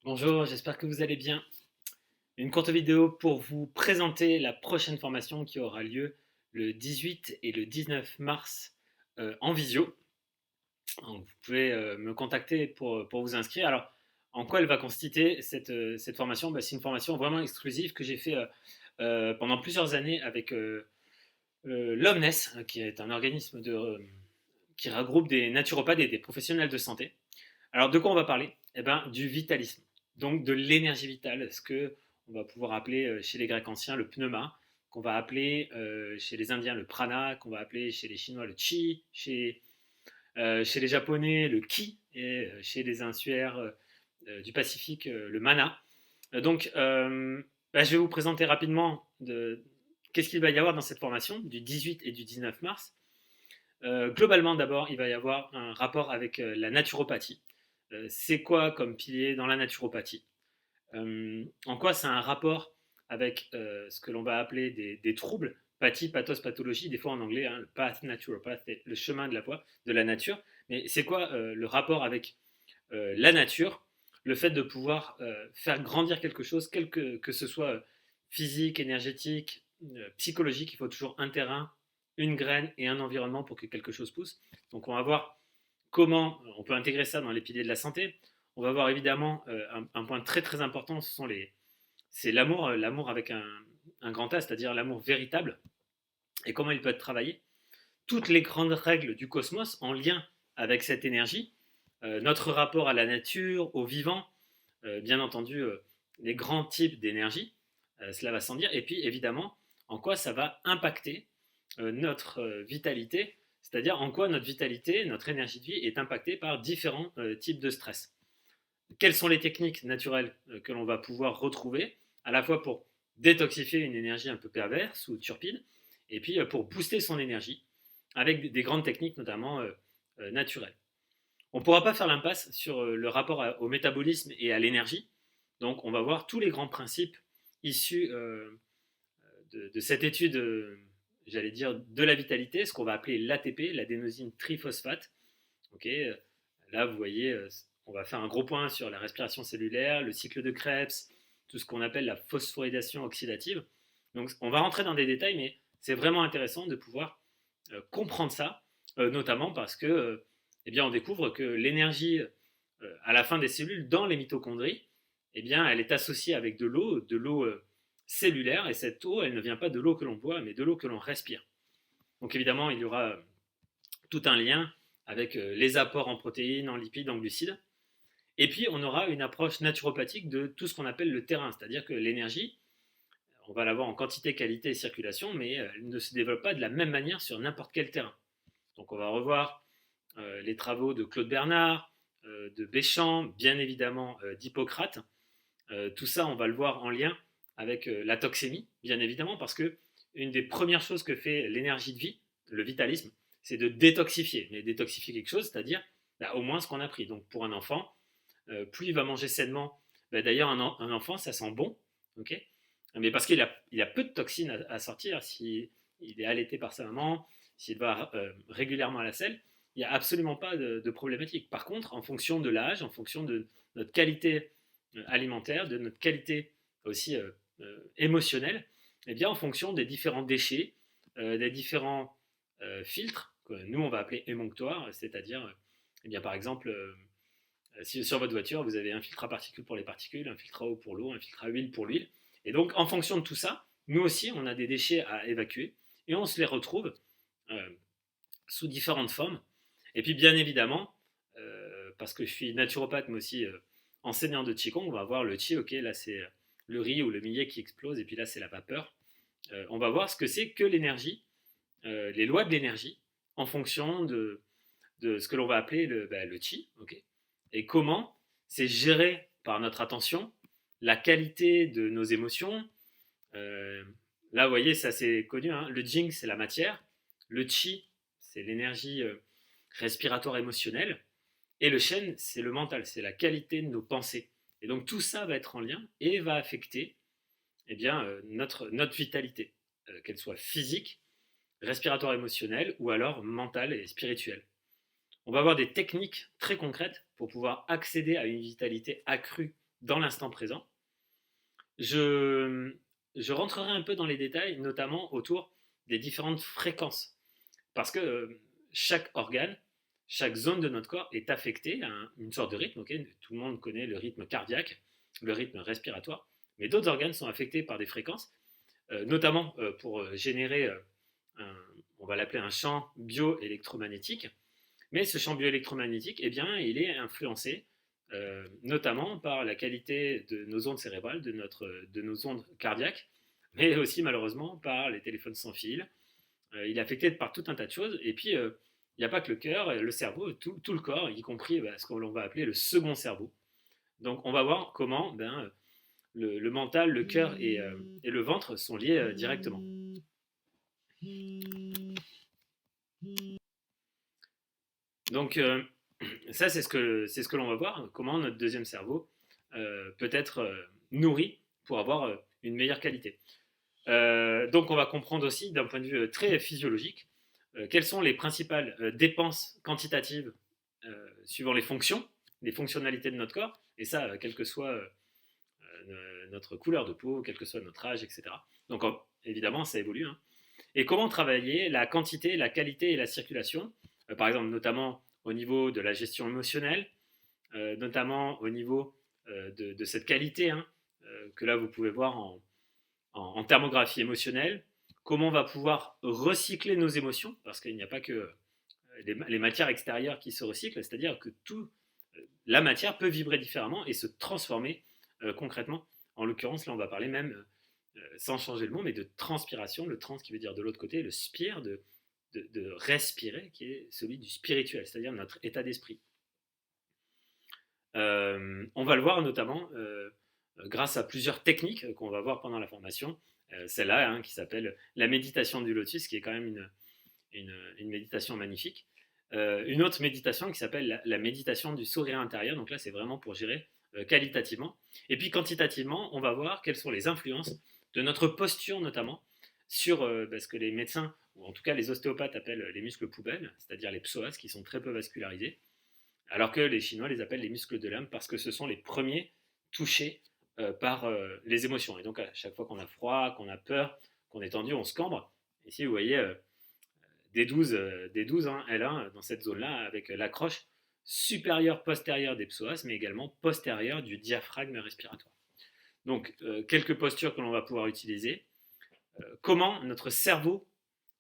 Bonjour, j'espère que vous allez bien. Une courte vidéo pour vous présenter la prochaine formation qui aura lieu le 18 et le 19 mars en visio. Donc, vous pouvez me contacter pour vous inscrire. Alors, en quoi elle va consister cette formation? C'est une formation vraiment exclusive que j'ai fait pendant plusieurs années avec l'Omnes, qui est un organisme qui regroupe des naturopathes et des professionnels de santé. Alors, de quoi on va parler? Eh ben, du vitalisme, donc de l'énergie vitale, ce que on va pouvoir appeler chez les Grecs anciens le pneuma, qu'on va appeler chez les Indiens le prana, qu'on va appeler chez les Chinois le chi, chez les Japonais le ki, et chez les Insuaires du Pacifique le mana. Je vais vous présenter rapidement qu'est-ce qu'il va y avoir dans cette formation du 18 et du 19 mars. Globalement, d'abord, il va y avoir un rapport avec la naturopathie. C'est quoi comme pilier dans la naturopathie? En quoi c'est un rapport avec ce que l'on va appeler des troubles, pathie, pathos, pathologie, des fois en anglais, le path naturopath, le chemin de la voie de la nature. Mais c'est quoi le rapport avec la nature? Le fait de pouvoir faire grandir quelque chose, que ce soit physique, énergétique, psychologique, il faut toujours un terrain, une graine et un environnement pour que quelque chose pousse. Donc on va voir comment on peut intégrer ça dans les piliers de la santé. On va voir évidemment un point très très important, c'est l'amour, l'amour avec un grand A, c'est-à-dire l'amour véritable, et comment il peut être travaillé. Toutes les grandes règles du cosmos en lien avec cette énergie, notre rapport à la nature, au vivant, bien entendu les grands types d'énergie, cela va sans dire, et puis évidemment en quoi ça va impacter notre vitalité, c'est-à-dire en quoi notre vitalité, notre énergie de vie est impactée par différents types de stress. Quelles sont les techniques naturelles que l'on va pouvoir retrouver, à la fois pour détoxifier une énergie un peu perverse ou turpide, et puis pour booster son énergie, avec des grandes techniques notamment naturelles. On ne pourra pas faire l'impasse sur le rapport au métabolisme et à l'énergie, donc on va voir tous les grands principes issus de cette étude, j'allais dire, de la vitalité, ce qu'on va appeler l'ATP, l'adénosine triphosphate. Okay, là, vous voyez, on va faire un gros point sur la respiration cellulaire, le cycle de Krebs, tout ce qu'on appelle la phosphorylation oxydative. Donc, on va rentrer dans des détails, mais c'est vraiment intéressant de pouvoir comprendre ça, notamment parce que, eh bien, on découvre que l'énergie à la fin des cellules, dans les mitochondries, eh bien, elle est associée avec de l'eau cellulaire, et cette eau, elle ne vient pas de l'eau que l'on boit, mais de l'eau que l'on respire. Donc évidemment, il y aura tout un lien avec les apports en protéines, en lipides, en glucides. Et puis, on aura une approche naturopathique de tout ce qu'on appelle le terrain, c'est-à-dire que l'énergie, on va l'avoir en quantité, qualité et circulation, mais elle ne se développe pas de la même manière sur n'importe quel terrain. Donc, on va revoir les travaux de Claude Bernard, de Béchamp, bien évidemment d'Hippocrate. Tout ça, on va le voir en lien avec la toxémie, bien évidemment, parce que une des premières choses que fait l'énergie de vie, le vitalisme, c'est de détoxifier. Mais détoxifier quelque chose, c'est-à-dire au moins ce qu'on a pris. Donc pour un enfant, plus il va manger sainement, d'ailleurs un enfant, ça sent bon, ok, mais parce qu'il a peu de toxines à sortir, s'il est allaité par sa maman, s'il va régulièrement à la selle, il n'y a absolument pas de problématique. Par contre, en fonction de l'âge, en fonction de notre qualité alimentaire, de notre qualité aussi émotionnelle, eh bien, en fonction des différents déchets, des différents filtres, que nous on va appeler émonctoires, c'est-à-dire, eh bien, par exemple, si sur votre voiture vous avez un filtre à particules pour les particules, un filtre à eau pour l'eau, un filtre à huile pour l'huile, et donc en fonction de tout ça, nous aussi on a des déchets à évacuer, et on se les retrouve euh, sous différentes formes. Et puis bien évidemment, parce que je suis naturopathe mais aussi enseignant de Qigong, on va voir le Qi, ok, là c'est le riz ou le millet qui explose, et puis là c'est la vapeur. On va voir ce que c'est que l'énergie, les lois de l'énergie, en fonction de ce que l'on va appeler le Qi, ok, et comment c'est géré par notre attention, la qualité de nos émotions. Euh, Là, vous voyez, c'est assez connu, hein, le Jing, c'est la matière, le Qi, c'est l'énergie respiratoire émotionnelle, et le Shen, c'est le mental, c'est la qualité de nos pensées. Et donc tout ça va être en lien et va affecter eh bien, notre vitalité, qu'elle soit physique, respiratoire émotionnelle ou alors mentale et spirituelle. On va avoir des techniques très concrètes pour pouvoir accéder à une vitalité accrue dans l'instant présent. Je, je rentrerai un peu dans les détails, notamment autour des différentes fréquences. Parce que chaque organe, chaque zone de notre corps est affectée à une sorte de rythme. Okay, tout le monde connaît le rythme cardiaque, le rythme respiratoire, mais d'autres organes sont affectés par des fréquences, notamment pour générer, on va l'appeler un champ bioélectromagnétique. Mais ce champ bioélectromagnétique, eh bien, il est influencé notamment par la qualité de nos ondes cérébrales, de nos ondes cardiaques, mais aussi malheureusement par les téléphones sans fil. Il est affecté par tout un tas de choses. Et puis, il n'y a pas que le cœur, le cerveau, tout le corps, y compris ce qu'on va appeler le second cerveau. Donc, on va voir comment le mental, le cœur et le ventre sont liés directement. Donc, ça, c'est ce que l'on va voir, comment notre deuxième cerveau peut être nourri pour avoir une meilleure qualité. Donc, on va comprendre aussi, d'un point de vue très physiologique, quelles sont les principales dépenses quantitatives suivant les fonctions, les fonctionnalités de notre corps, et ça, quelle que soit notre couleur de peau, quel que soit notre âge, etc. Donc, évidemment, ça évolue. Hein. Et comment travailler la quantité, la qualité et la circulation, par exemple, notamment au niveau de la gestion émotionnelle, notamment au niveau de cette qualité hein, que là, vous pouvez voir en thermographie émotionnelle, comment on va pouvoir recycler nos émotions, parce qu'il n'y a pas que les matières extérieures qui se recyclent, c'est-à-dire que la matière peut vibrer différemment et se transformer concrètement. En l'occurrence, là, on va parler même, sans changer le mot, mais de transpiration, le trans qui veut dire de l'autre côté, le spire, de respirer, qui est celui du spirituel, c'est-à-dire notre état d'esprit. On va le voir notamment grâce à plusieurs techniques qu'on va voir pendant la formation. Celle-là, hein, qui s'appelle la méditation du lotus, qui est quand même une méditation magnifique. Une autre méditation qui s'appelle la méditation du sourire intérieur. Donc là, c'est vraiment pour gérer qualitativement. Et puis quantitativement, on va voir quelles sont les influences de notre posture notamment sur ce que les médecins, ou en tout cas les ostéopathes appellent les muscles poubelles, c'est-à-dire les psoas qui sont très peu vascularisés, alors que les Chinois les appellent les muscles de l'âme parce que ce sont les premiers touchés par les émotions. Et donc à chaque fois qu'on a froid, qu'on a peur, qu'on est tendu, on se cambre. Ici, vous voyez des 12 hein, L1 dans cette zone-là avec l'accroche supérieure postérieure des psoas, mais également postérieure du diaphragme respiratoire. Donc, quelques postures que l'on va pouvoir utiliser. Comment notre cerveau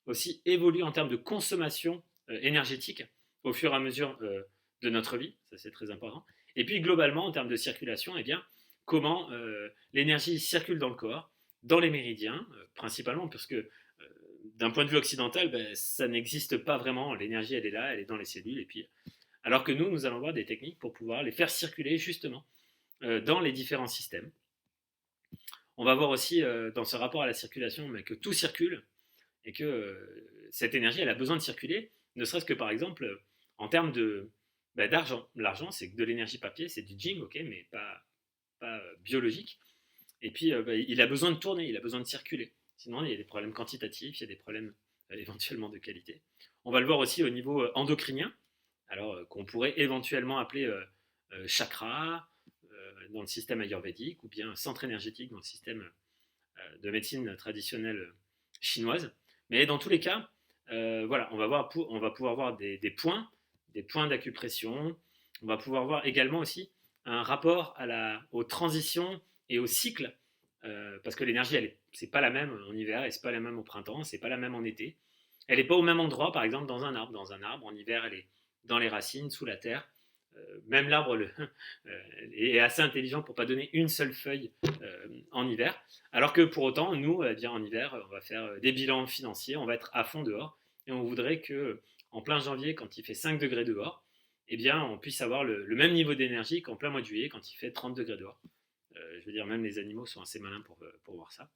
aussi évolue en termes de consommation énergétique au fur et à mesure de notre vie, ça c'est très important. Et puis globalement, en termes de circulation, eh bien, comment l'énergie circule dans le corps, dans les méridiens, principalement, parce que d'un point de vue occidental, ça n'existe pas vraiment. L'énergie, elle est là, elle est dans les cellules. Et puis, alors que nous allons voir des techniques pour pouvoir les faire circuler justement dans les différents systèmes. On va voir aussi dans ce rapport à la circulation que tout circule et que cette énergie, elle a besoin de circuler, ne serait-ce que par exemple en termes d'argent. L'argent, c'est de l'énergie papier, c'est du jing, ok, mais pas biologique. Et puis, il a besoin de tourner, il a besoin de circuler. Sinon, il y a des problèmes quantitatifs, il y a des problèmes éventuellement de qualité. On va le voir aussi au niveau endocrinien, alors qu'on pourrait éventuellement appeler chakra dans le système ayurvédique ou bien centre énergétique dans le système de médecine traditionnelle chinoise. Mais dans tous les cas, voilà, on va pouvoir voir des points d'acupression. On va pouvoir voir également aussi un rapport aux transitions et au cycle, parce que l'énergie, c'est pas la même en hiver et c'est pas la même au printemps, c'est pas la même en été. Elle n'est pas au même endroit, par exemple, dans un arbre. Dans un arbre, en hiver, elle est dans les racines, sous la terre. Même l'arbre est assez intelligent pour ne pas donner une seule feuille en hiver. Alors que pour autant, nous, bien en hiver, on va faire des bilans financiers, on va être à fond dehors. Et on voudrait que en plein janvier, quand il fait 5 degrés dehors, eh bien, on puisse avoir le même niveau d'énergie qu'en plein mois de juillet, quand il fait 30 degrés dehors. Je veux dire, même les animaux sont assez malins pour voir ça.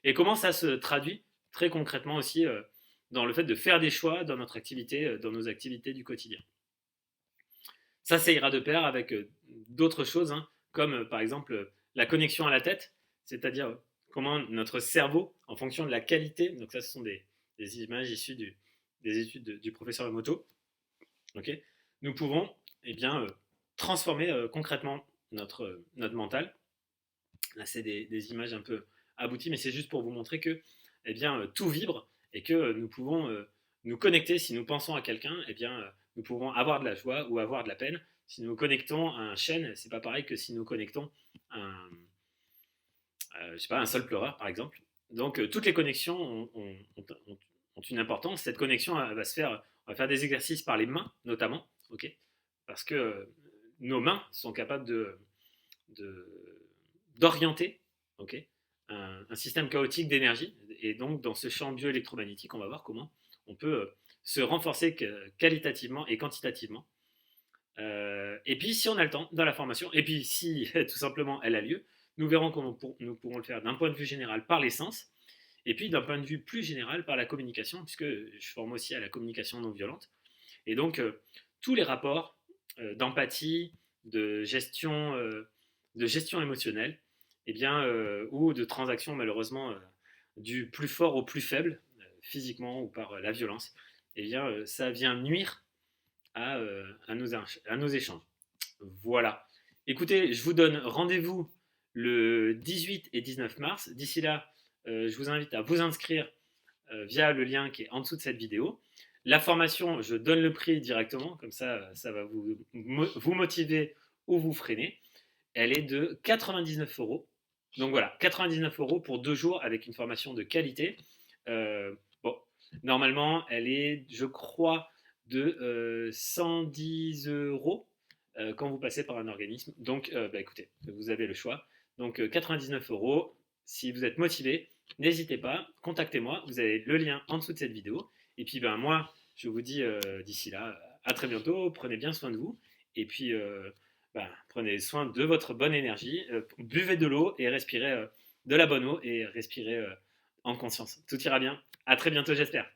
Et comment ça se traduit très concrètement aussi dans le fait de faire des choix dans notre activité, dans nos activités du quotidien. Ça ira de pair avec d'autres choses, hein, comme par exemple la connexion à la tête, c'est-à-dire comment notre cerveau, en fonction de la qualité, donc ça ce sont des images issues des études du professeur Emoto, okay, nous pouvons transformer concrètement notre mental. Là, c'est des images un peu abouties, mais c'est juste pour vous montrer que eh bien, tout vibre et que nous pouvons nous connecter. Si nous pensons à quelqu'un, eh bien, nous pouvons avoir de la joie ou avoir de la peine. Si nous connectons à un chêne, c'est pas pareil que si nous connectons à je sais pas, un seul pleureur, par exemple. Donc, toutes les connexions ont une importance. Cette connexion va se faire, on va faire des exercices par les mains, notamment, ok, parce que nos mains sont capables de d'orienter, ok, un système chaotique d'énergie. Et donc, dans ce champ bioélectromagnétique, on va voir comment on peut se renforcer qualitativement et quantitativement. Et puis, si on a le temps dans la formation, et puis si tout simplement elle a lieu, nous verrons comment nous pourrons le faire d'un point de vue général par les sens, et puis d'un point de vue plus général par la communication, puisque je forme aussi à la communication non violente. Et donc, tous les rapports d'empathie, de gestion émotionnelle, eh bien, ou de transaction malheureusement du plus fort au plus faible, physiquement ou par la violence, eh bien, ça vient nuire à nos échanges. Voilà. Écoutez, je vous donne rendez-vous le 18 et 19 mars. D'ici là, je vous invite à vous inscrire via le lien qui est en dessous de cette vidéo. La formation, je donne le prix directement, comme ça va vous motiver ou vous freiner. Elle est de 99 euros. Donc voilà, 99 euros pour 2 jours avec une formation de qualité. Bon, normalement, elle est, je crois, de 110 euros quand vous passez par un organisme. Donc, écoutez, vous avez le choix. Donc, 99 euros. Si vous êtes motivé, n'hésitez pas, contactez-moi. Vous avez le lien en dessous de cette vidéo. Et puis, moi, je vous dis d'ici là, à très bientôt. Prenez bien soin de vous. Et puis, prenez soin de votre bonne énergie. Buvez de l'eau et respirez de la bonne eau et respirez en conscience. Tout ira bien. À très bientôt, j'espère.